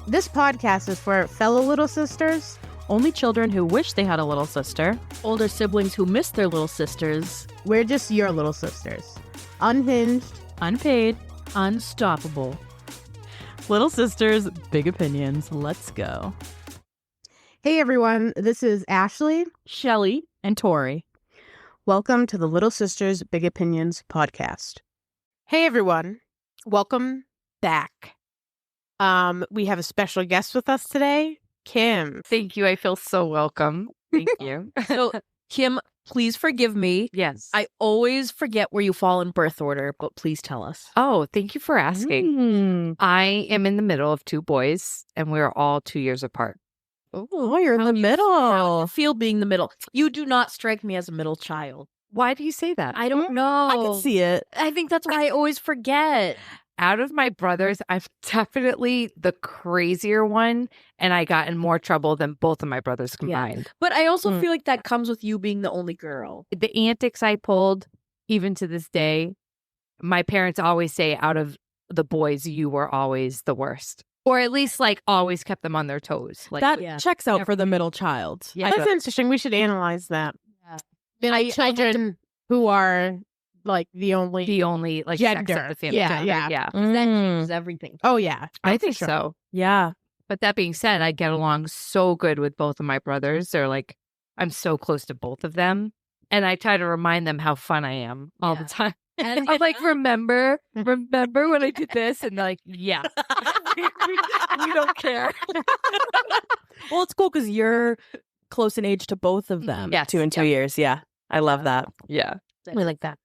This podcast is for fellow little sisters, only children who wish they had a little sister, older siblings who miss their little sisters. We're just your little sisters. Unhinged, unpaid, unstoppable. Little sisters, big opinions. Let's go. Hey everyone, this is Ashley, Shelly, and Tori. Welcome to the Little Sisters Big Opinions podcast. Hey everyone, welcome back. We have a special guest with us today, Kim. Thank you. I feel so welcome. Thank you. So, Kim, please forgive me. Yes. I always forget where you fall in birth order, but please tell us. Oh, thank you for asking. I am in the middle of two boys, and we're all 2 years apart. Oh, you're in the How middle. do you feel being the middle? You do not strike me as a middle child. Why do you say that? I don't know. I can see it. I think that's why I always forget. Out of my brothers, I'm definitely the crazier one, and I got in more trouble than both of my brothers combined. But I also feel like that comes with you being the only girl. The antics I pulled, even to this day, my parents always say, out of the boys, you were always the worst. Or at least, like, always kept them on their toes. Like, That checks out for the middle child. Yeah. That's interesting. We should analyze that. Yeah. Like children who are like the only like gender. sex of the family. Yeah, gender. yeah. Yeah. That changes everything. Oh yeah, I think for sure. so. Yeah. But that being said, I get along so good with both of my brothers. They're like, I'm so close to both of them. And I try to remind them how fun I am all the time. And I'm like, remember when I did this? And they're like, yeah, we don't care. Well, it's cool because you're close in age to both of them. Yes. 2 and 2 years. Yeah. I love that. Yeah. we like that.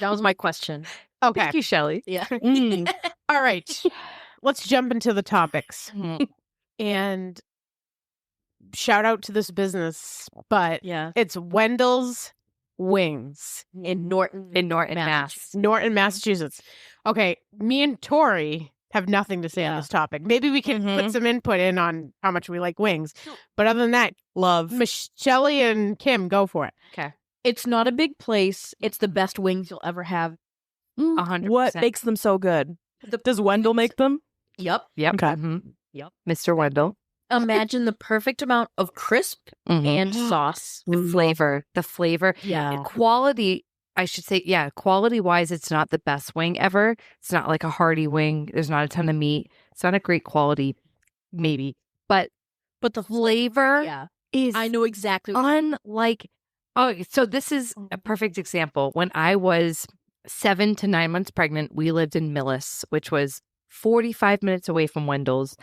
That was my question. Okay. Thank you, Shelly. Yeah. All right. Let's jump into the topics. Mhm. And shout out to this business, but Yeah. it's Wendell's Wings, In Norton. In Norton, Mass. Norton, Massachusetts. Okay, me and Tori have nothing to say on Yeah. this topic. Maybe we can put some input in on how much we like wings. But other than that, Love. Michelle and Kim, go for it. Okay. It's not a big place. It's the best wings you'll ever have. 100%. What makes them so good? Does Wendell make them? Yep. Yep. Okay. Mhm. Yep. Mr. Wendell. Imagine the perfect amount of crisp and sauce. The flavor. Yeah. Quality, I should say, quality wise, it's not the best wing ever. It's not like a hearty wing. There's not a ton of meat. It's not a great quality, maybe. But the flavor Yeah. is I know exactly. unlike. Oh, so this is a perfect example. When I was 7 to 9 months pregnant, we lived in Millis, which was 45 minutes away from Wendell's.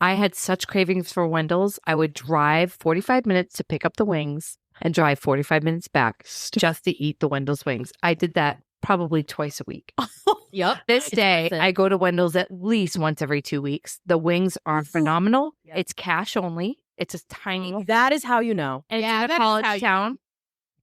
I had such cravings for Wendell's. I would drive 45 minutes to pick up the wings and drive 45 minutes back just to eat the Wendell's wings. I did that probably twice a week. Yep. This It's day, worth it. I go to Wendell's at least once every 2 weeks. The wings are phenomenal. Yep. It's cash only. It's a tiny, That is how you know. and Yeah, it's in that's a college how you- town.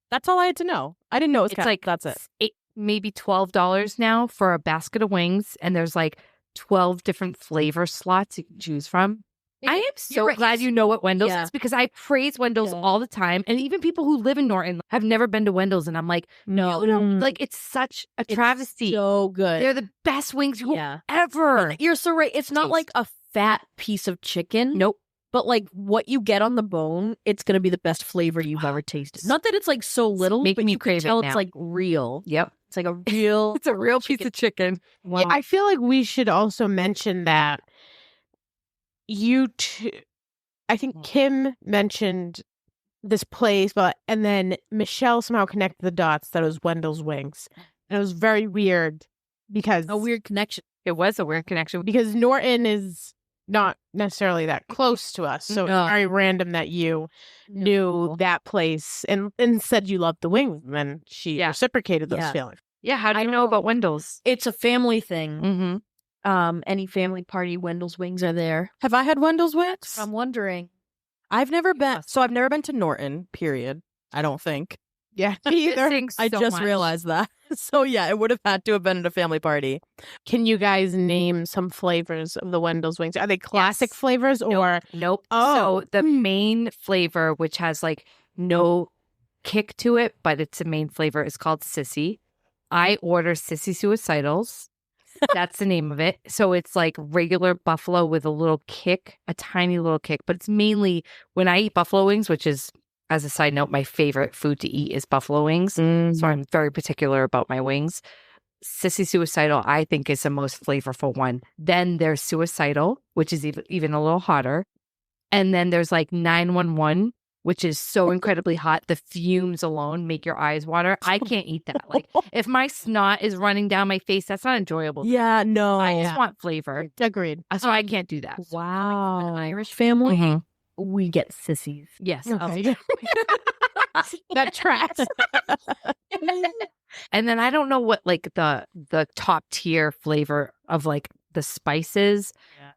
That's all I had to know. I didn't know it was It's like that's it. maybe $12 now for a basket of wings, and there's like 12 different flavor slots you can choose from. I am so You're right. glad you know what Wendell's Yeah. is, because I praise Wendell's Yeah. all the time, and even people who live in Norton have never been to Wendell's, and I'm like, no, like it's such a travesty. So good. They're the best wings Yeah. ever. You're so right. It's not Taste. like a fat piece of chicken. Nope. But like what you get on the bone, it's going to be the best flavor you've ever tasted. Not that it's like so little, making but me you can crave it tell now. it's like real. Yep. It's like a real. It's a real piece of chicken. Wow. I feel like we should also mention that I think Kim mentioned this place, and then Michelle somehow connected the dots that it was Wendell's Wings. And it was very weird because A weird connection. It was a weird connection. because Norton is not necessarily that close to us. So No. it's very random that you knew that place and said you loved the wings. And then she Yeah. reciprocated those Yeah. feelings. Yeah, how do you know about Wendell's? It's a family thing. Mm-hmm. Any family party, Wendell's Wings are there. Have I had Wendell's wings? I'm wondering. I've never been. So I've never been to Norton, period. I don't think. Yeah, me either. I just realized that. So yeah, it would have had to have been at a family party. Can you guys name some flavors of the Wendell's Wings? Are they classic Yes. flavors or? Nope. Oh. So the main flavor, which has like no kick to it, but it's a main flavor, is called Sissy. I order Sissy Suicidals. That's the name of it. So it's like regular buffalo with a little kick, a tiny little kick. But it's mainly when I eat buffalo wings, which is, as a side note, my favorite food to eat is buffalo wings. So I'm very particular about my wings. Sissy Suicidal, I think, is the most flavorful one. Then there's Suicidal, which is even a little hotter. And then there's like 911, which is so incredibly hot. The fumes alone make your eyes water. I can't eat that. Like, if my snot is running down my face, that's not enjoyable. Yeah, no. I just want flavor. Agreed. So I can't do that. Wow. An Irish family, Mhm. we get sissies. Yes. Okay. That tracks. And then I don't know what like the top tier flavor of like the spices. Yeah.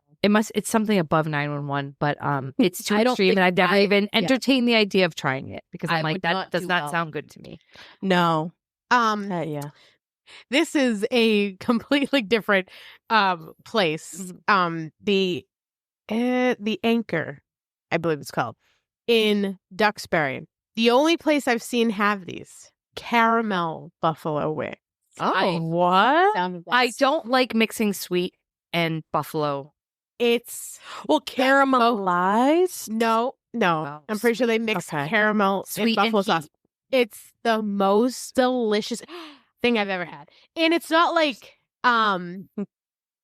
It's something above 911, but it's too I don't extreme, think and I've never even yeah. entertained the idea of trying it because I I'm like, would that not does do not well. sound good to me. No. Yeah. This is a completely different place. The Anchor, I believe it's called, in Duxbury. The only place I've seen have these caramel buffalo wings. What? I don't like mixing sweet and buffalo. It's Well, caramelized? no. Wow, I'm pretty sure they mix Okay. caramel Sweet and and buffalo sauce. It's the most delicious thing I've ever had. And it's not like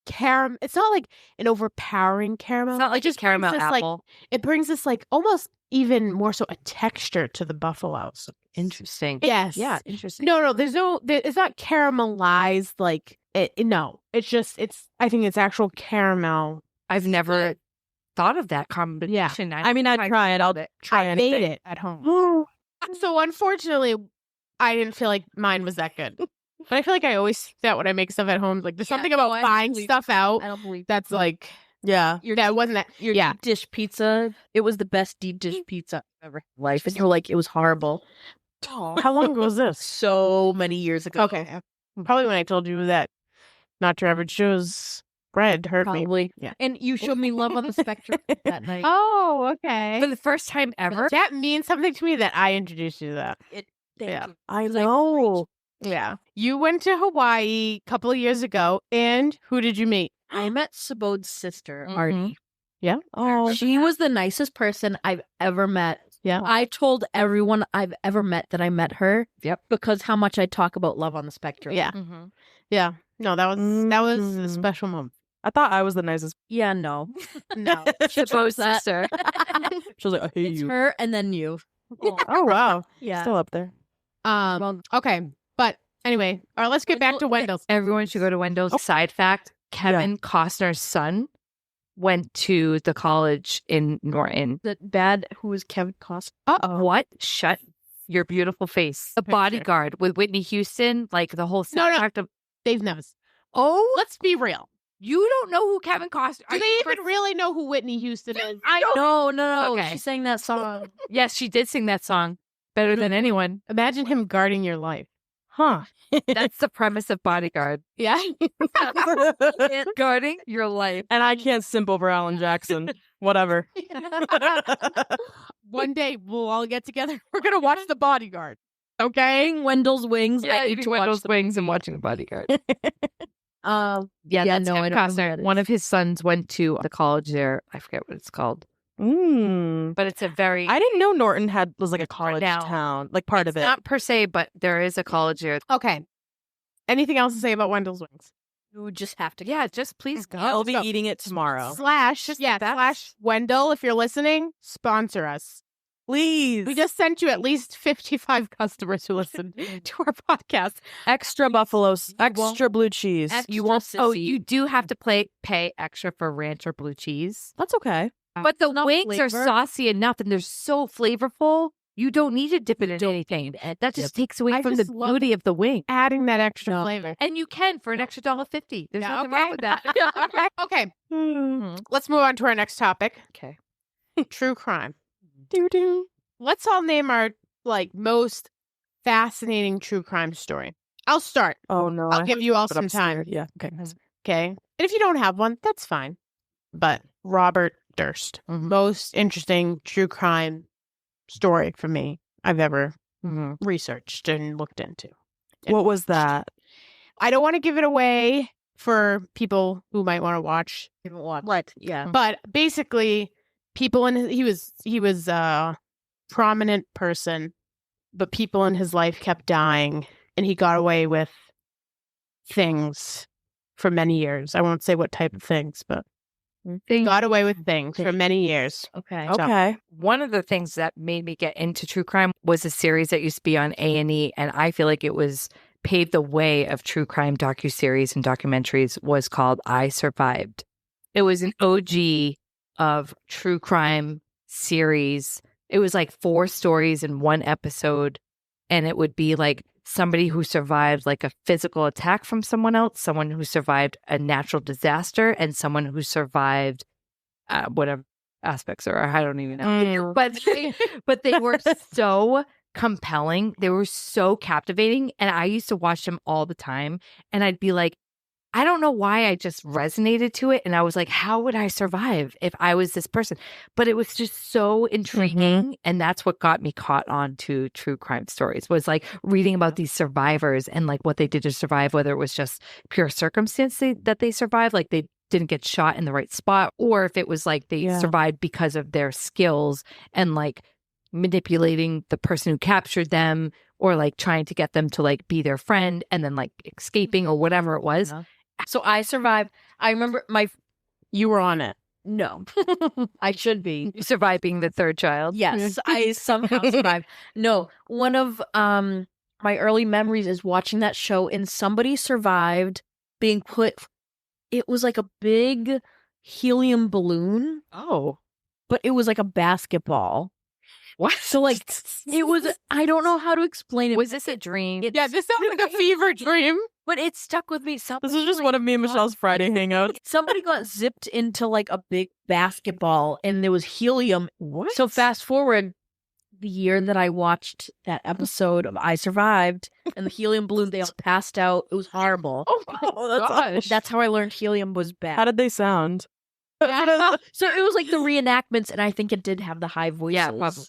it's not like an overpowering caramel. It's not like It just caramel brings this, like, apple. it brings this like almost even more so a texture to the buffaloes. Interesting. Yes. Yeah, interesting. No, it's not caramelized like it. No, I think it's actual caramel. I've never thought of that combination. I mean, I'd try it. I'll try I anything. made it at home. So unfortunately, I didn't feel like mine was that good. But I feel like I always think that when I make stuff at home, like there's something about buying stuff out I don't believe that's like, Yeah. that wasn't that. Your Yeah. deep dish pizza. It was the best deep dish pizza I've ever had in my life. And you were like, it was horrible. How long ago was this? So many years ago. Okay. Probably when I told you that not your average Joe's bread hurt me. Probably. Yeah. And you showed me Love on the Spectrum that night. Oh, okay. For the first time ever. That means something to me that I introduced you to that. Thank Yeah. you. I was like, know. Yeah. You went to Hawaii a couple of years ago, and who did you meet? I met Sabode's sister, Mhm. Artie. Yeah. Oh, She was the nicest person I've ever met. Yeah. I told everyone I've ever met that I met her. Yep. Because how much I talk about love on the spectrum. Yeah. Mm-hmm. Yeah. No, that was a Mhm. special moment. I thought I was the nicest. Yeah, no. No. Supposed that. sister. She was like, I hate It's you. her and then you. Oh wow. Yeah. Still up there. Well, Okay. But anyway, all right, let's get back to Wendell's. Everyone should go to Wendell's. Oh. Side fact, Kevin Costner's son went to the college in Norton. the dad who was Kevin Costner. Uh-oh. What? Shut your beautiful face. The Picture. Bodyguard with Whitney Houston, like the whole No, no. soundtrack of. Dave knows. Oh, Let's be real. you don't know who Kevin Costner? Do they even really know who Whitney Houston is? No. Okay. She sang that song. Yes, she did sing that song better than anyone. Imagine him guarding your life. Huh. That's the premise of Bodyguard. Yeah. Guarding your life. And I can't simp over Alan Jackson. Whatever. One day we'll all get together. We're gonna watch The Bodyguard. Okay. Eating Wendell's wings. Yeah, I need eating to watch Wendell's the- wings and watching The Bodyguard. Yeah, Yeah, no, I Kevin don't know who Costner. that is. One of his sons went to the college there. I forget what it's called, Mm. but it's a very. I didn't know Norton was like a college now. town, like part of it's it. not per se, but there is a college there. Okay. Anything else to say about Wendell's Wings? You would just have to. Yeah, just please go. I'll be so- eating it tomorrow. Slash Wendell, if you're listening, sponsor us. Please. We just sent you at least 55 customers who listen to our podcast. extra buffaloes, extra blue cheese. You won't. Oh, you do have to pay extra for ranch or blue cheese, That's okay. but the enough wings are flavor. saucy enough, and they're so flavorful. You don't need to dip it in anything. That just takes away I from the just love beauty of the wing. Adding that extra No. flavor. And you can for an extra $1.50. There's nothing wrong with that. Okay. Let's move on to our next topic. Okay. True crime. Doo-doo. Let's all name our most fascinating true crime story. I'll start. Oh no. I'll give you all but some I'm time. scared. Yeah. Okay. Okay. And if you don't have one, that's fine. But Robert Durst, most interesting true crime story for me I've ever researched and looked into. What was that? I don't want to give it away for people who might want to watch. Haven't watched. Right. Yeah. But basically, people in he was a prominent person, but people in his life kept dying, and he got away with things for many years. I won't say what type of things, but he got away with things for many years. Okay. Okay. One of the things that made me get into true crime was a series that used to be on A&E, and I feel like it was paved the way of true crime docuseries and documentaries, was called I Survived. It was an OG of true crime series. It was like 4 stories in one episode, and it would be like somebody who survived like a physical attack from someone else, someone who survived a natural disaster, and someone who survived whatever aspects are. I don't even know. But they were so compelling. They were so captivating. And I used to watch them all the time. And I'd be like, I don't know why I just resonated to it. And I was like, how would I survive if I was this person? But it was just so intriguing. And that's what got me caught on to true crime stories, was like reading about these survivors and like what they did to survive, whether it was just pure circumstance that they survived, like they didn't get shot in the right spot, or if it was like they survived because of their skills and like manipulating the person who captured them, or like trying to get them to like be their friend and then like escaping or whatever it was. So I survived. I remember You were on it. no, I should be. You survived being the third child. Yes, I somehow survived. No, one of my early memories is watching that show, and somebody survived being put. It was like a big helium balloon, Oh. but it was like a basketball. What? So like it was. I don't know how to explain it. Was this a dream? Yeah, this sounds like a fever dream. But it stuck with me. This is just one of me and Michelle's Friday hangouts. Somebody got zipped into like a big basketball, and there was helium. What? So fast forward the year that I watched that episode of I Survived, and the helium balloon, they all passed out. It was horrible. Oh, that's Gosh. That's how I learned helium was bad. How did they sound? So it was like the reenactments, and I think it did have the high voices. Yeah, probably.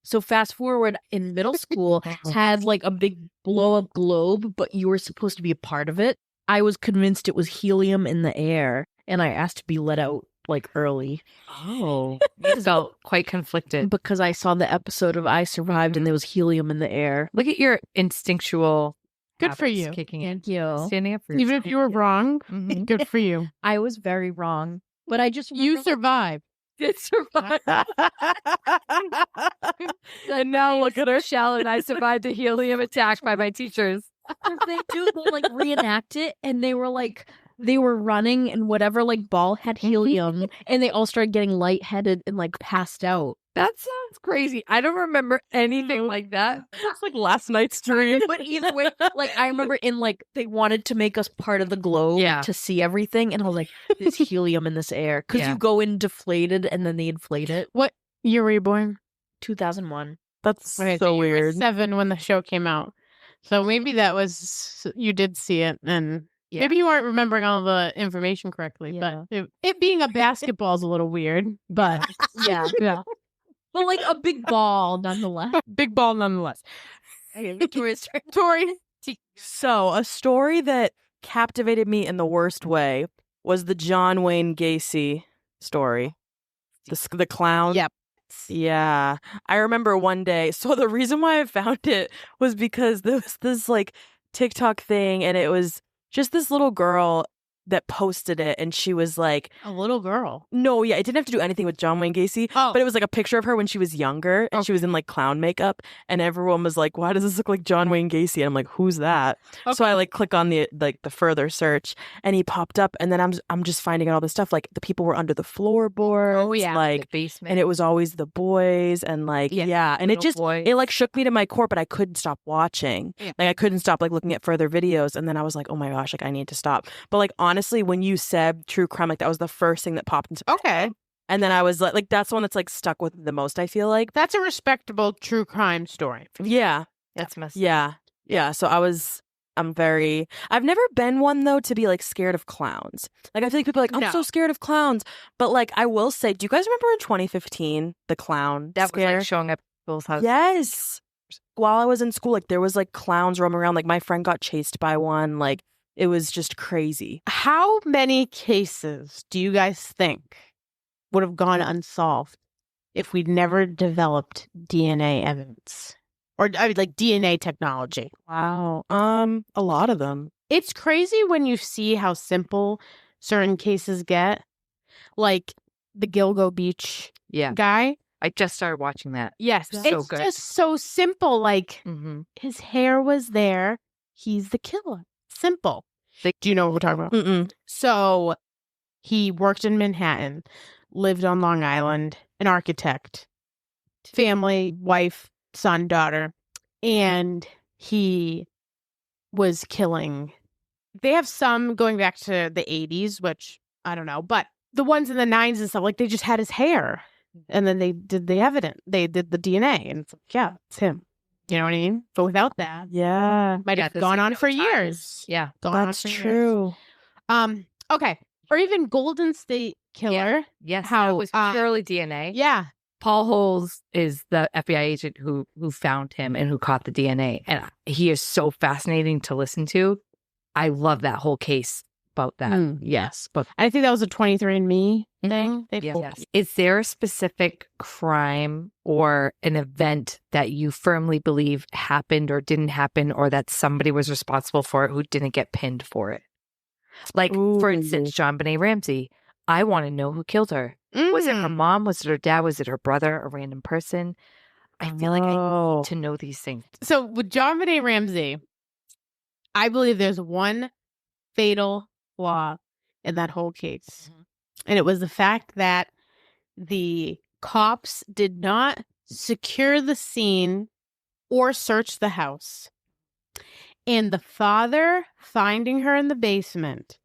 So fast forward in middle school, had like a big blow up globe, but you were supposed to be a part of it. I was convinced it was helium in the air, and I asked to be let out like early Oh. You felt quite conflicted. because I saw the episode of I Survived, and there was helium in the air. Look at your instinctual Good for habits you. kicking in. Thank you. Standing up for Even yourself. if you were wrong, Mhm. good for you. I was very wrong, but I just You survived. did survive. And now look at her. Michelle and I survived a helium attack by my teachers. they like reenact it, and they were running, and whatever like ball had helium, and they all started getting lightheaded and like passed out. That sounds crazy. I don't remember anything like that. It's like last night's dream. But either way, like I remember in like they wanted to make us part of the globe Yeah. to see everything, and I was like, "There's helium in this air," because Yeah. you go in deflated, and then they inflate it. What year were you born? 2001. That's Okay, so you were weird. 7 when the show came out. So maybe that was, you did see it, and Yeah. maybe you weren't remembering all the information correctly. Yeah. But it being a basketball is a little weird. But Yeah, yeah, but like a big ball nonetheless. big ball nonetheless. Okay, Victoria's turn. Tori, So, a story that captivated me in the worst way was the John Wayne Gacy story. The clown. Yep. Yeah. I remember one day. So, the reason why I found it was because there was this like TikTok thing, and it was just this little girl that posted it, and she was like, a little girl. no, yeah, it didn't have to do anything with John Wayne Gacy, Oh. but it was like a picture of her when she was younger, and she was in like clown makeup, and everyone was like, why does this look like John Wayne Gacy? And I'm like, who's that? So I like click on the further search, and he popped up, and then I'm just finding out all this stuff, like the people were under the floorboards, Oh, yeah. like, The basement. and it was always the boys, and like, yeah, and it Little just boys. it like shook me to my core, but I couldn't stop watching. Yeah. Like I couldn't stop like looking at further videos, and then I was like, oh my gosh, like I need to stop. But like honestly, when you said true crime, like that was the first thing that popped into my Okay. head. And then I was like that's the one that's like stuck with me the most, I feel like. That's a respectable true crime story. Yeah. That's messed up. Yeah. So I've never been one though to be like scared of clowns. Like I feel like people are like, I'm No. so scared of clowns. But like I will say, do you guys remember in 2015 the clown That scare? was like showing up at people's houses. Yes. While I was in school, like there was like clowns roaming around. Like my friend got chased by one. Like It was just crazy. How many cases do you guys think would have gone unsolved if we'd never developed DNA evidence? Or like DNA technology? Wow. A lot of them. It's crazy when you see how simple certain cases get. Like the Gilgo Beach Yeah. guy. I just started watching that. Yes. So It's good. just so simple. Like Mm-hmm. his hair was there. He's the killer. Simple. Do you know what we're talking about? Mm-mm. So he worked in Manhattan, lived on Long Island, an architect, family, wife, son, daughter, and he was killing. They have some going back to the 80s, which I don't know, but the ones in the 90s and stuff, like they just had his hair and then they did the evidence. They did the DNA and it's like, yeah, it's him. You know what I mean? But without that, Yeah. might have there's gone like on no for time. years. Yeah. Gone on That's for years. true. Okay. Or even Golden State Killer. Yes. How, that was purely DNA. Yeah. Paul Holes is the FBI agent who found him and who caught the DNA. And he is so fascinating to listen to. I love that whole case about that. Yes. But I think that was a 23andMe thing. They pulled. Yes. Is there a specific crime or an event that you firmly believe happened or didn't happen, or that somebody was responsible for it who didn't get pinned for it? Like, for instance, JonBenet Ramsey. I want to know who killed her. Was it her mom? Was it her dad? Was it her brother? A random person? I feel like I need to know these things. So with JonBenet Ramsey, I believe there's one fatal flaw in that whole case. And it was the fact that the cops did not secure the scene or search the house. And the father finding her in the basement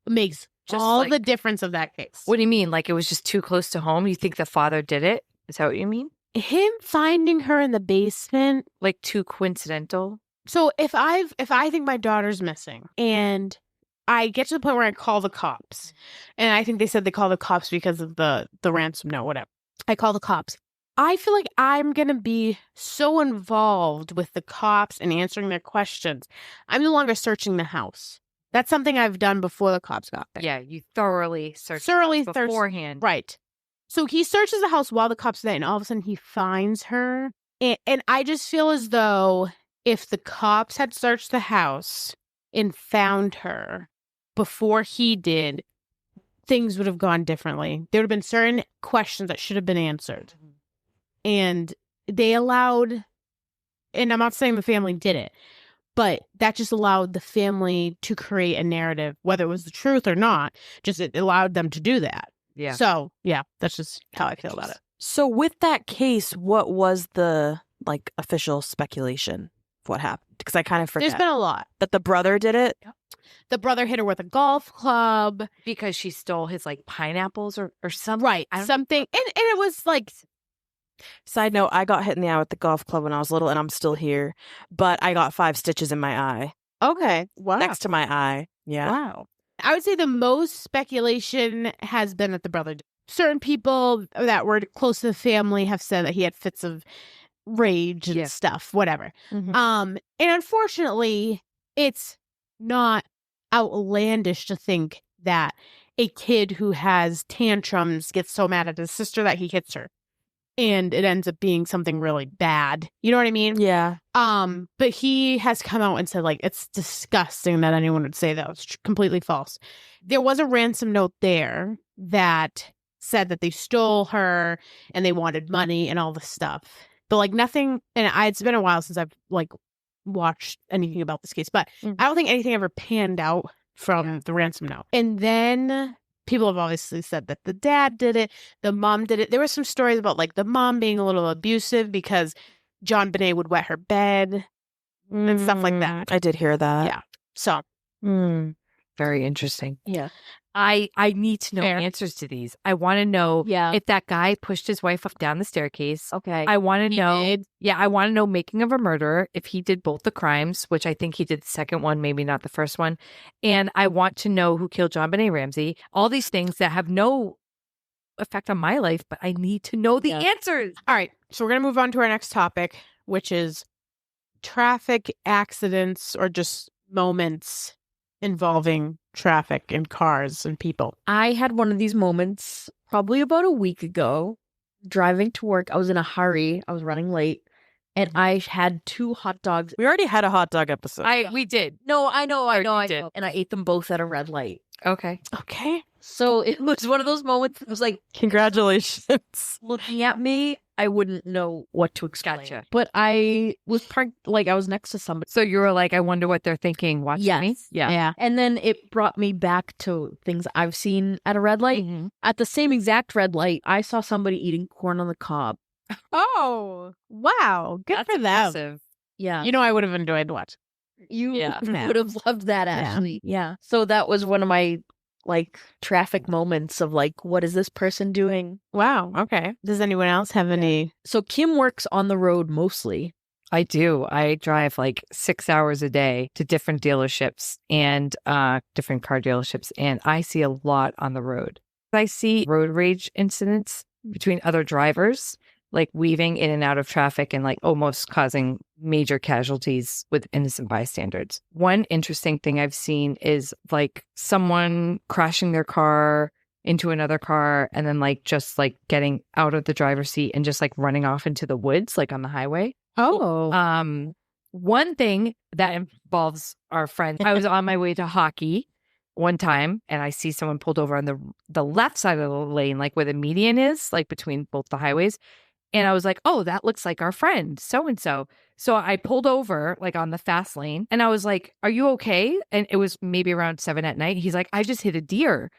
makes Just all like- the difference of that case. What do you mean? Like it was just too close to home? You think the father did it? Is that what you mean? Him finding her in the basement. Like too coincidental? So if I think my daughter's missing and I get to the point where I call the cops, and I think they said they call the cops because of the ransom note, whatever. I call the cops. I feel like I'm going to be so involved with the cops and answering their questions. I'm no longer searching the house. That's something I've done before the cops got there. Yeah, you thoroughly searched Search beforehand. Right. So he searches the house while the cops are there, and all of a sudden he finds her. And I just feel as though if the cops had searched the house and found her before he did, things would have gone differently. There would have been certain questions that should have been answered. And they allowed, and I'm not saying the family did it, but that just allowed the family to create a narrative, whether it was the truth or not, just it allowed them to do that. Yeah. So, yeah, that's just how I feel about it. So with that case, what was the like official speculation of what happened? Because I kind of forget There's been a lot. that the brother did it. The brother hit her with a golf club. Because she stole his like pineapples or something. Right. Something. And it was like, Side note, I got hit in the eye with the golf club when I was little, and I'm still here. But I got 5 stitches in my eye. okay. Wow. Next to my eye. Yeah. Wow. I would say the most speculation has been that the brother did. Certain people that were close to the family have said that he had fits of rage and stuff, whatever. Mhm. And unfortunately, it's not outlandish to think that a kid who has tantrums gets so mad at his sister that he hits her. And it ends up being something really bad. You know what I mean? Yeah. But he has come out and said, like, it's disgusting that anyone would say that. It's completely false. There was a ransom note there that said that they stole her and they wanted money and all this stuff. But like nothing, and it's been a while since I've like watched anything about this case, but I don't think anything ever panned out from the ransom note. And then people have obviously said that the dad did it, the mom did it. There were some stories about like the mom being a little abusive because JonBenet would wet her bed and stuff like that. I did hear that. Yeah. So Very interesting. yeah. I need to know Fair. answers to these. I want to know if that guy pushed his wife up down the staircase. Okay. I want to He know. did. Yeah, I want to know making of a murderer, if he did both the crimes, which I think he did the second one, maybe not the first one. And I want to know who killed JonBenet Ramsey. All these things that have no effect on my life, but I need to know the answers. All right. So we're going to move on to our next topic, which is traffic accidents or just moments involving traffic and cars and people? I had one of these moments probably about a week ago, driving to work. I was in a hurry. I was running late, and I had 2 hot dogs. We already had a hot dog episode. We did. No, I know. did. And I ate them both at a red light. Okay. Okay. So it was one of those moments. I was like, Congratulations. looking at me, I wouldn't know what to explain. Gotcha. But I was parked, like I was next to somebody. So you were like, I wonder what they're thinking watching me? Yeah. And then it brought me back to things I've seen at a red light. Mhm. At the same exact red light, I saw somebody eating corn on the cob. Oh, wow. Good That's for them. impressive. Yeah. You know, I would have enjoyed watching. You Yeah. would have loved that, actually. Yeah. So that was one of my traffic moments of what is this person doing? Wow. Okay. Does anyone else have any? So Kim works on the road mostly. I do. I drive like 6 hours a day to different dealerships and different car dealerships, and I see a lot on the road. I see road rage incidents between other drivers, like weaving in and out of traffic and like almost causing major casualties with innocent bystanders. One interesting thing I've seen is like someone crashing their car into another car and then just getting out of the driver's seat and just like running off into the woods, like on the highway. Oh. One thing that involves our friend, I was on my way to hockey one time and I see someone pulled over on the left side of the lane, like where the median is, like between both the highways. And I was like, oh, that looks like our friend, so-and-so. So I pulled over like on the fast lane and I was like, are you okay? And it was maybe around 7 at night. He's like, I just hit a deer.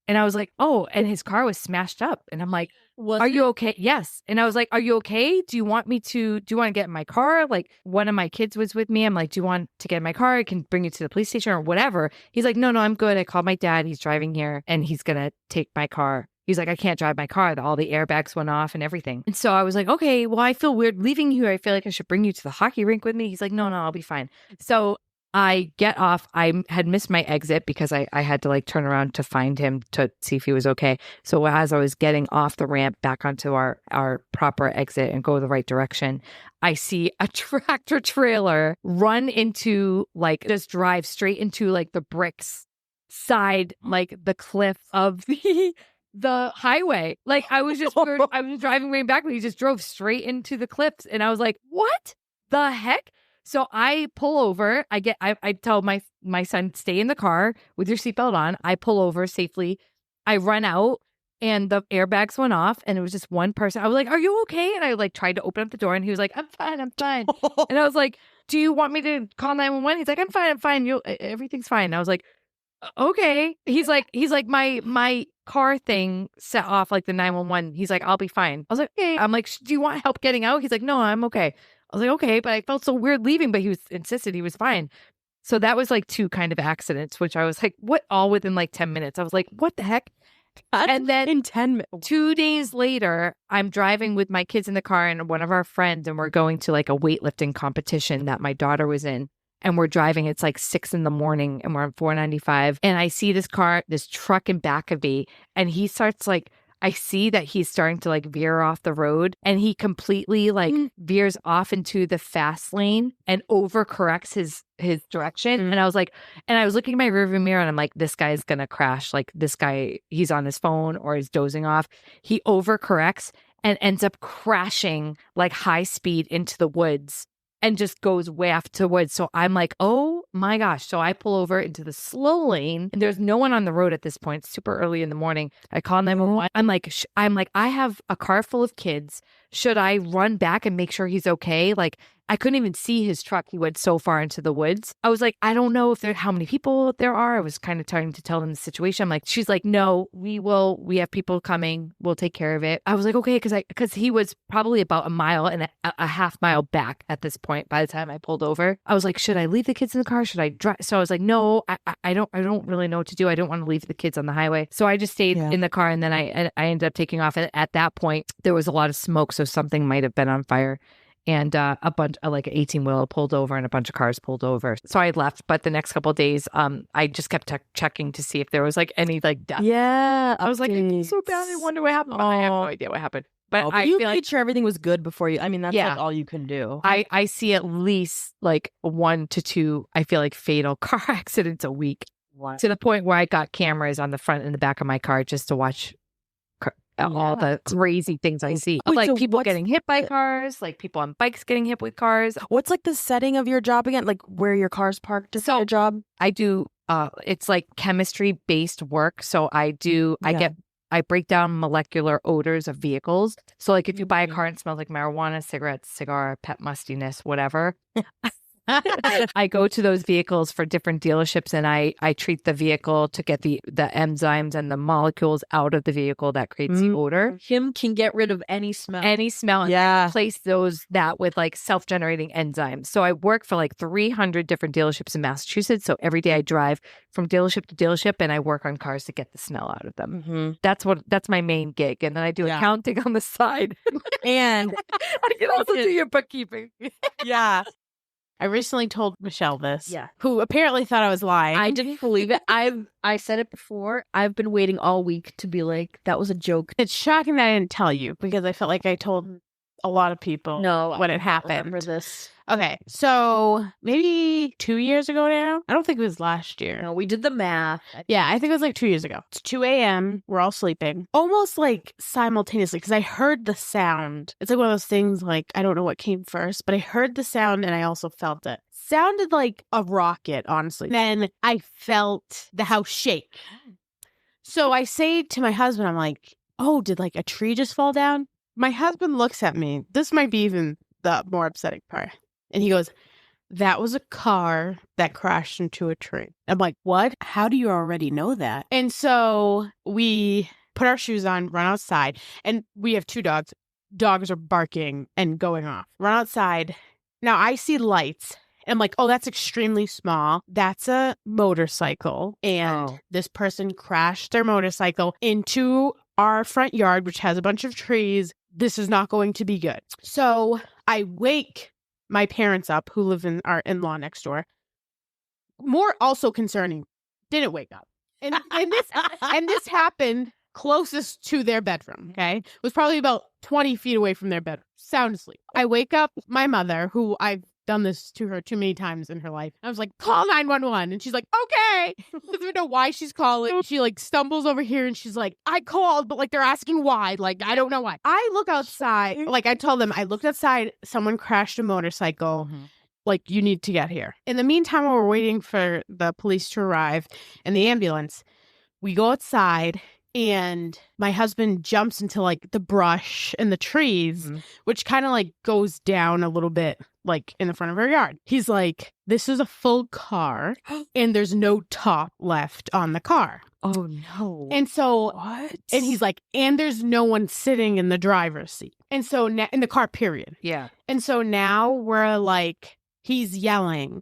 And I was like, oh, and his car was smashed up. And I'm like, are you okay? Yes. And I was like, are you okay? Do you want to get in my car? Like one of my kids was with me. I'm like, do you want to get in my car? I can bring you to the police station or whatever. He's like, no, I'm good. I called my dad. He's driving here and he's going to take my car. He's like, I can't drive my car. All the airbags went off and everything. And so I was like, okay, well, I feel weird leaving you. I feel like I should bring you to the hockey rink with me. He's like, no, I'll be fine. So I get off. I had missed my exit because I had to turn around to find him to see if he was okay. So as I was getting off the ramp back onto our proper exit and go the right direction, I see a tractor trailer run into just drive straight into the bricks side, the cliff of the highway. I was driving way back, but he just drove straight into the cliffs. And I was like, what the heck? So I pull over. I tell my son, stay in the car with your seatbelt on. I pull over safely. I run out and the airbags went off and it was just one person. I was like, are you okay? And I tried to open up the door and he was like, I'm fine. And I was like, do you want me to call 911? He's like, I'm fine. Everything's fine. And I was like, okay. He's like, my car thing set off the 911. He's like, I'll be fine. I was like, okay. I'm like, do you want help getting out? He's like, no, I'm okay. I was like, okay, but I felt so weird leaving, but he insisted he was fine. So that was 2 kind of accidents, which I was like, what? All within 10 minutes. I was like, what the heck? And then in 10 minutes. 2 days later, I'm driving with my kids in the car and one of our friends, and we're going to a weightlifting competition that my daughter was in. And we're driving, it's 6 a.m. and we're on 495. And I see this truck in back of me, and he starts I see that he's starting to veer off the road, and he completely veers off into the fast lane and overcorrects his direction. And I was looking at my rearview mirror and I'm like, this guy's gonna crash. This guy, he's on his phone or he's dozing off. He overcorrects and ends up crashing high speed into the woods and just goes way off to the woods. So I'm like, oh my gosh. So I pull over into the slow lane and there's no one on the road at this point. It's super early in the morning. I call 911. I'm like, I have a car full of kids. Should I run back and make sure he's okay? I couldn't even see his truck. He went so far into the woods. I was like, I don't know how many people there are. I was kind of trying to tell them the situation. I'm like, she's like, no, we have people coming. We'll take care of it. I was like, okay. Cause he was probably about a mile and a half mile back at this point. By the time I pulled over, I was like, should I leave the kids in the car? Should I drive? So I was like, no, I don't really know what to do. I don't want to leave the kids on the highway. So I just stayed in the car, and then I ended up taking off. And at that point, there was a lot of smoke. So something might have been on fire. And a bunch an 18-wheeler pulled over and a bunch of cars pulled over. So I left. But the next couple of days, I just kept checking to see if there was any death. Yeah. I was like, I feel so bad. I wonder what happened. But I have no idea what happened. But I you feel made like sure everything was good before you. I mean, that's Yeah. like all you can do. I see at least like 1 to 2, I feel like fatal car accidents a week. Wow. To the point where I got cameras on the front and the back of my car just to watch all the crazy things I see. Wait, Like so people what's- getting hit by cars, like people on bikes getting hit with cars. What's like the setting of your job again? Like where your car's parked is your job? I do it's like chemistry based work. So I break down molecular odors of vehicles. So like if you buy a car and it smells like marijuana, cigarettes, cigar, pet mustiness, whatever. I go to those vehicles for different dealerships and I treat the vehicle to get the enzymes and the molecules out of the vehicle that creates the odor. Kim can get rid of any smell. Any smell and replace that with like self-generating enzymes. So I work for like 300 different dealerships in Massachusetts. So every day I drive from dealership to dealership and I work on cars to get the smell out of them. That's my main gig. And then I do accounting on the side. And I can also do your bookkeeping. yeah. I recently told Michelle this, Yeah. who apparently thought I was lying. I didn't believe it. I said it before. I've been waiting all week to be like, that was a joke. It's shocking that I didn't tell you because I felt like I told a lot of people when it happened. Remember this? Okay, so maybe 2 years ago now. I don't think it was last year. No, we did the math. Yeah, I think it was like 2 years ago. It's 2 a.m. We're all sleeping. Almost like simultaneously because I heard the sound. It's like one of those things like I don't know what came first, but I heard the sound and I also felt it. Sounded like a rocket, honestly. Then I felt the house shake. So I say to my husband, I'm like, oh, did like a tree just fall down? My husband looks at me. This might be even the more upsetting part. And he goes, that was a car that crashed into a tree. I'm like, what? How do you already know that? And so we put our shoes on, run outside, and we have 2 dogs. Dogs are barking and going off. Run outside. Now I see lights. And I'm like, oh, that's extremely small. That's a motorcycle. And this person crashed their motorcycle into our front yard, which has a bunch of trees. This is not going to be good. So I wake my parents up who live in our in-law next door. More also concerning, didn't wake up. And this happened closest to their bedroom, okay? It was probably about 20 feet away from their bedroom. Sound asleep. I wake up my mother, who I've done this to her too many times in her life. I was like, call 911. And she's like, okay. Doesn't know why she's calling. She like stumbles over here and she's like, I called, but like they're asking why. Like, I don't know why. I look outside. Like I told them, I looked outside. Someone crashed a motorcycle. Like, you need to get here. In the meantime, while we're waiting for the police to arrive and the ambulance, we go outside and my husband jumps into like the brush and the trees, which kind of like goes down a little bit, like in the front of our yard. He's like, this is a full car and there's no top left on the car. Oh no. And so, what? And he's like, and there's no one sitting in the driver's seat. And so in the car, period. Yeah. And so now we're like, he's yelling,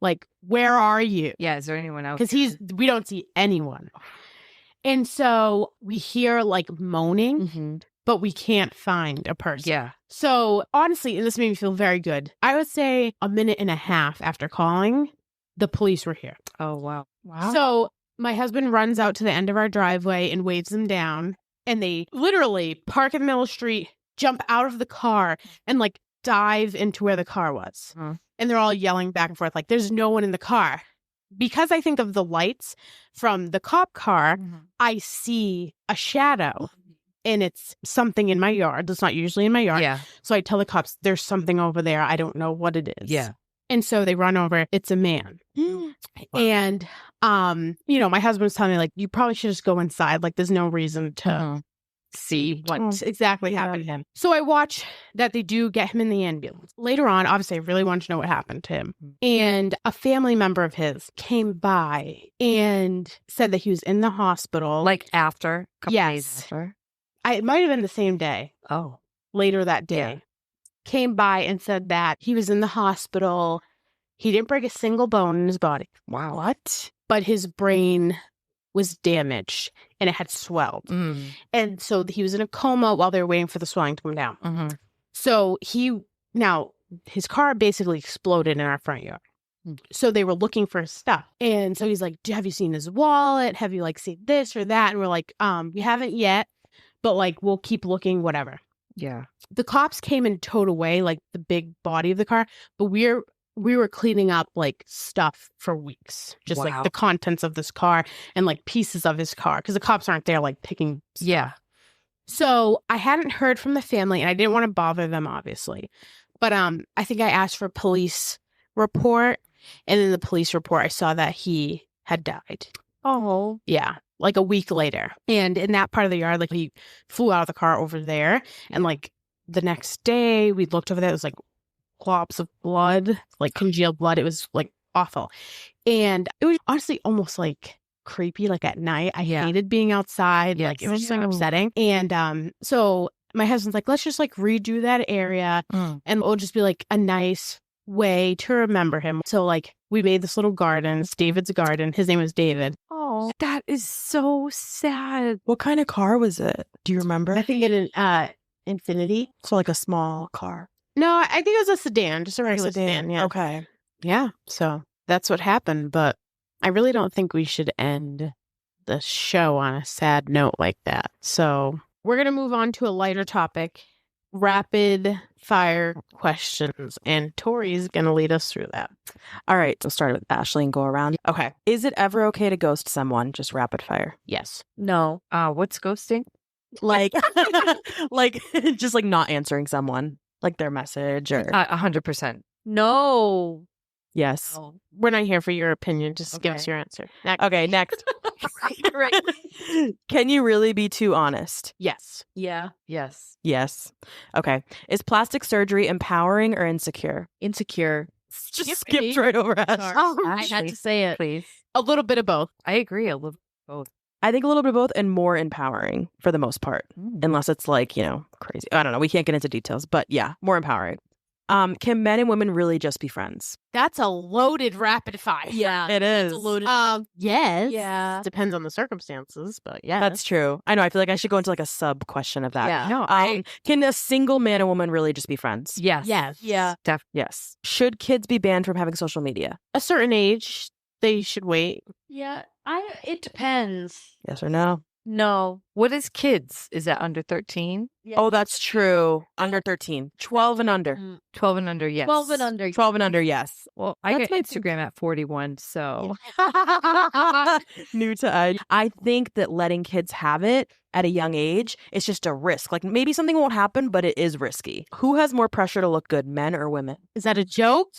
like, where are you? Yeah. Is there anyone else? Because we don't see anyone. And so we hear like moaning, but we can't find a person. Yeah. So honestly, and this made me feel very good. I would say a minute and a half after calling, the police were here. Oh, wow. So my husband runs out to the end of our driveway and waves them down. And they literally park in the middle of the street, jump out of the car, and like dive into where the car was. And they're all yelling back and forth, like, there's no one in the car. Because I think of the lights from the cop car, I see a shadow. And it's something in my yard that's not usually in my yard. Yeah. So I tell the cops, there's something over there. I don't know what it is. Yeah. And so they run over. It's a man. And, my husband was telling me, like, you probably should just go inside. Like, there's no reason to see what exactly happened to him. So I watch that they do get him in the ambulance. Later on, obviously, I really wanted to know what happened to him. And a family member of his came by and said that he was in the hospital. Like after? A couple days after? It might have been the same day. Oh. Later that day. Yeah. Came by and said that he was in the hospital. He didn't break a single bone in his body. Wow. What? But his brain was damaged and it had swelled. And so he was in a coma while they were waiting for the swelling to come down. So his car basically exploded in our front yard. So they were looking for his stuff. And so he's like, have you seen his wallet? Have you like seen this or that? And we're like, we haven't yet, but like, we'll keep looking, whatever. Yeah. The cops came and towed away like the big body of the car, but we were cleaning up like stuff for weeks, just like Wow. the contents of this car and like pieces of his car, because the cops aren't there like picking stuff. Yeah. So I hadn't heard from the family, and I didn't want to bother them, obviously. But I think I asked for a police report, and in the police report, I saw that he had died. Oh. Yeah, like a week later. And in that part of the yard, like he flew out of the car over there, and like the next day, we looked over there. It was like globs of blood, like congealed blood. It was like awful, and it was honestly almost like creepy, like at night. I hated being outside. Yes. Like it was just like upsetting. And so my husband's like, let's just like redo that area and it'll just be like a nice way to remember him. So like we made this little garden. It's David's garden. His name was David. Oh, that is so sad. What kind of car was it? Do you remember? I think it an Infinity. So like a small car. No, I think it was a sedan, just a regular sedan. Yeah. Okay. Yeah. So that's what happened. But I really don't think we should end the show on a sad note like that. So we're going to move on to a lighter topic, rapid fire questions. And Tori's going to lead us through that. All right. So start with Ashley and go around. Okay. Is it ever okay to ghost someone? Just rapid fire. Yes. No. What's ghosting? Like, like just like not answering someone, like their message or 100%. No. yes. No. We're not here for your opinion. Just give us Okay. your answer. Next. Okay. Next. Right. Can you really be too honest? Yes. Yeah. Yes. Yes. Okay. Is plastic surgery empowering or insecure? Insecure. Just Yep, skipped indeed. right over us. Oh, I had Ashley, to say it. Please. a little bit of both. I agree. A little both. I think a little bit of both and more empowering for the most part, unless it's like, crazy. I don't know. We can't get into details, but yeah, more empowering. Can men and women really just be friends? That's a loaded rapid fire. Yeah. It is. Yes. Yeah. Depends on the circumstances, but yeah. That's true. I know. I feel like I should go into like a sub question of that. Yeah. No, Can a single man and woman really just be friends? yes. Yes. Yeah. Yes. Should kids be banned from having social media? A certain age, they should wait. Yeah. It depends. Yes or no? No. What is kids? Is that under 13? Oh, that's true. Under 13. 12 and under. 12 and under, yes. 12 and under. 12 and under, yes. Well, I That's get my Instagram at 41, so New to I think that letting kids have it at a young age is just a risk. Like maybe something won't happen, but it is risky. Who has more pressure to look good, men or women? Is that a joke?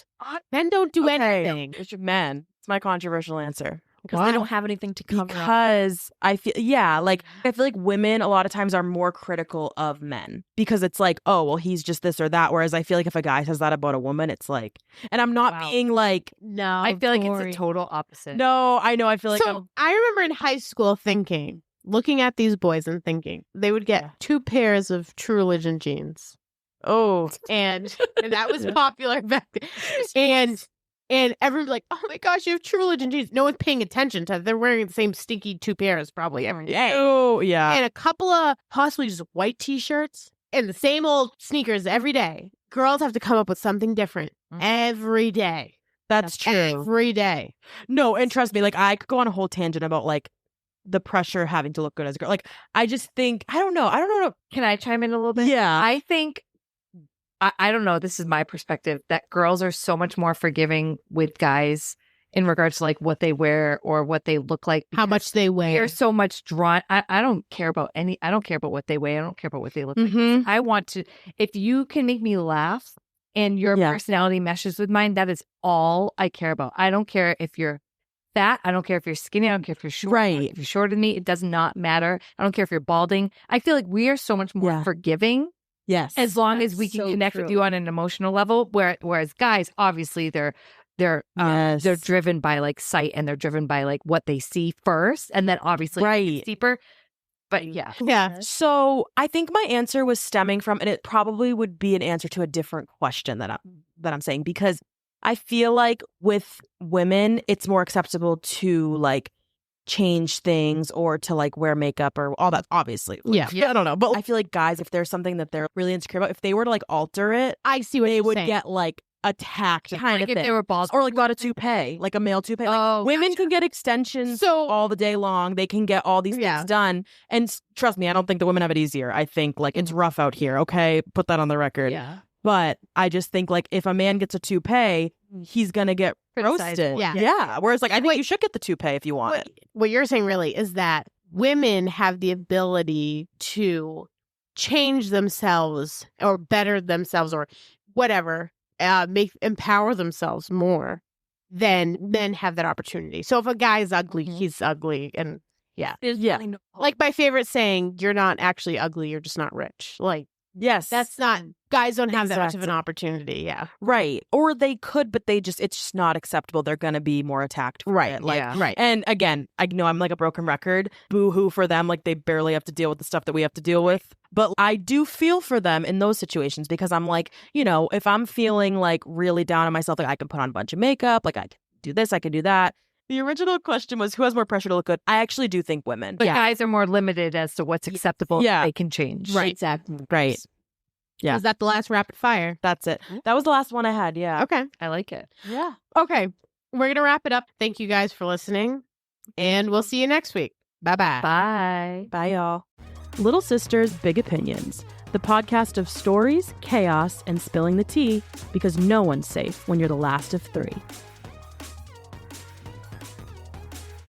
Men don't do anything. It's men. It's my controversial answer. Because they don't have anything to cover up. Because I feel, I feel like women a lot of times are more critical of men because it's like, oh, well, he's just this or that. Whereas I feel like if a guy says that about a woman, it's like, and I'm not Wow. being like, No. I feel like Tori. it's a total opposite. no, I know. I feel like So I remember in high school looking at these boys and thinking they would get 2 pairs of True Religion jeans. oh, And that was popular back then. And everyone's like, oh my gosh, you have True Religion jeans. No one's paying attention to it. They're wearing the same stinky 2 pairs probably every day. oh, yeah. And a couple of possibly just white t-shirts and the same old sneakers every day. Girls have to come up with something different every day. That's true. Every day. No, and trust me, like I could go on a whole tangent about like the pressure of having to look good as a girl. Like I just think I don't know. Can I chime in a little bit? Yeah. I think, I don't know, this is my perspective, that girls are so much more forgiving with guys in regards to like what they wear or what they look like. How much they weigh. They're so much drawn. I don't care about I don't care about what they weigh. I don't care about what they look like. Mm-hmm. I want to, if you can make me laugh and your Yeah. personality meshes with mine, that is all I care about. I don't care if you're fat. I don't care if you're skinny. I don't care if you're short. Right. If you're shorter than me, it does not matter. I don't care if you're balding. I feel like we are so much more Yeah. forgiving Yes. as long as That's we can so connect with true. you on an emotional level. Whereas guys, obviously, they're Yes. driven by like sight and they're driven by like what they see first, and then obviously Right. it's deeper. But yeah, Yeah. So I think my answer was stemming from, and it probably would be an answer to a different question that I'm saying, because I feel like with women, it's more acceptable to like change things or to like wear makeup or all that, obviously. Like, Yeah. I don't know. But I feel like guys, if there's something that they're really insecure about, if they were to like alter it, I see what they you're would saying. get like attacked kind Like of if thing. they were balls. Or like got a toupee, like a male toupee. Like, Oh, women can get extensions So- all the day long. They can get all these Yeah. things done. And trust me, I don't think the women have it easier. I think like it's rough out here. Okay, put that on the record. Yeah. But I just think like if a man gets a toupee, he's gonna get Criticized roasted. more. Yeah. Whereas like I think you should get the toupee if you want it. What you're saying really is that women have the ability to change themselves or better themselves or whatever, empower themselves more than men have that opportunity. So if a guy is ugly, he's ugly. And There's Yeah. really no- like my favorite saying, you're not actually ugly, you're just not rich. Like Yes. that's not, guys don't have that much of an Exactly. opportunity. Yeah. right. Or they could, but it's just not acceptable. They're gonna be more attacked for Right. it. Like Yeah. Right. and again, I know I'm like a broken record. Boo-hoo for them. Like they barely have to deal with the stuff that we have to deal with. But I do feel for them in those situations because I'm like, if I'm feeling like really down on myself, like I can put on a bunch of makeup, like I can do this, I can do that. The original question was who has more pressure to look good? I actually do think women. But guys are more limited as to what's acceptable. Yeah. They can change. Right. Exactly. Right. Yeah. Is that the last rapid fire? That's it. That was the last one I had. Yeah. Okay. I like it. Yeah. Okay. We're going to wrap it up. Thank you guys for listening. And we'll see you next week. Bye-bye. Bye. Bye, y'all. Little Sisters, Big Opinions, the podcast of stories, chaos, and spilling the tea because no one's safe when you're the last of three.